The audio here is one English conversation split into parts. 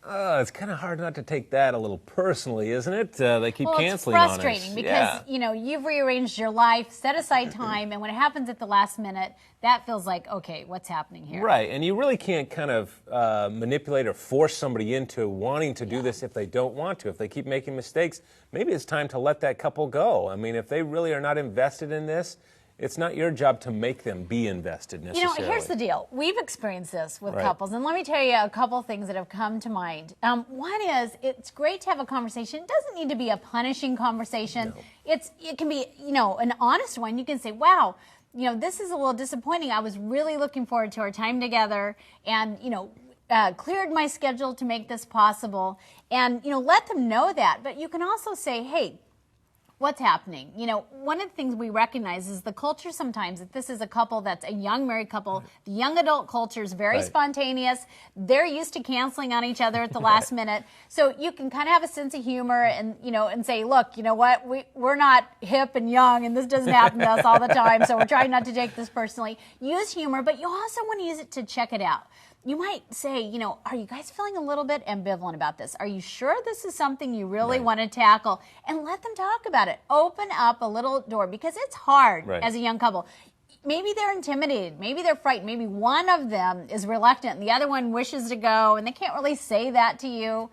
It's kind of hard not to take that a little personally, isn't it? They keep canceling on us. It's frustrating because, you know, you've rearranged your life, set aside time, and when it happens at the last minute, that feels like, okay, what's happening here? Right, and you really can't kind of manipulate or force somebody into wanting to do this if they don't want to. If they keep making mistakes, maybe it's time to let that couple go. I mean, if they really are not invested in this, it's not your job to make them be invested necessarily. You know, here's the deal. We've experienced this with couples, and let me tell you a couple things that have come to mind. One is, it's great to have a conversation. It doesn't need to be a punishing conversation. No. It can be, you know, an honest one. You can say, wow, you know, this is a little disappointing. I was really looking forward to our time together, and, you know, cleared my schedule to make this possible. And, you know, let them know that. But you can also say, hey, what's happening? You know, one of the things we recognize is the culture sometimes, if this is a couple that's a young married couple, the young adult culture is very spontaneous. They're used to canceling on each other at the last minute. So you can kind of have a sense of humor and, you know, and say, look, you know what, we're not hip and young and this doesn't happen to us all the time, so we're trying not to take this personally. Use humor, but you also want to use it to check it out. You might say, you know, are you guys feeling a little bit ambivalent about this? Are you sure this is something you really want to tackle? And let them talk about it. Open up a little door, because it's hard as a young couple. Maybe they're intimidated. Maybe they're frightened. Maybe one of them is reluctant and the other one wishes to go, and they can't really say that to you.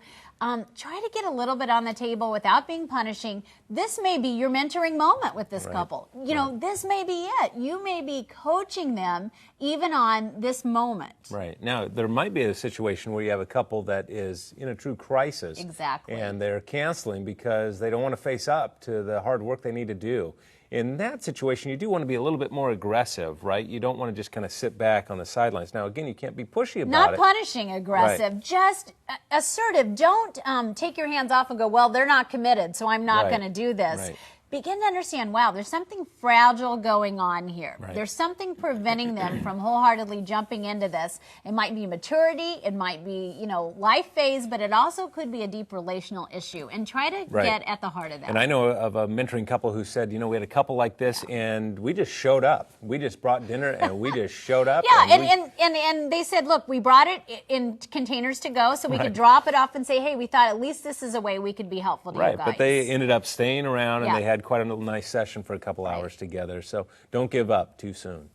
Try to get a little bit on the table without being punishing. This may be your mentoring moment with this couple. You know, this may be it. You may be coaching them even on this moment. Right. Now, there might be a situation where you have a couple that is in a true crisis. Exactly. And they're canceling because they don't want to face up to the hard work they need to do. In that situation, you do want to be a little bit more aggressive, right? You don't want to just kind of sit back on the sidelines. Now, again, you can't be pushy about it. Not punishing aggressive, just assertive. Don't take your hands off and go, well, they're not committed, so I'm not going to do this. Begin to understand, wow, there's something fragile going on here. There's something preventing them from wholeheartedly jumping into this. It might be maturity, it might be, you know, life phase, but it also could be a deep relational issue. And try to get at the heart of that. And I know of a mentoring couple who said, you know, we had a couple like this and we just showed up. We just brought dinner and we just showed up. And they said, look, we brought it in containers to go so we could drop it off and say, hey, we thought at least this is a way we could be helpful to you guys. But they ended up staying around and they had quite a nice session for a couple hours together. So don't give up too soon.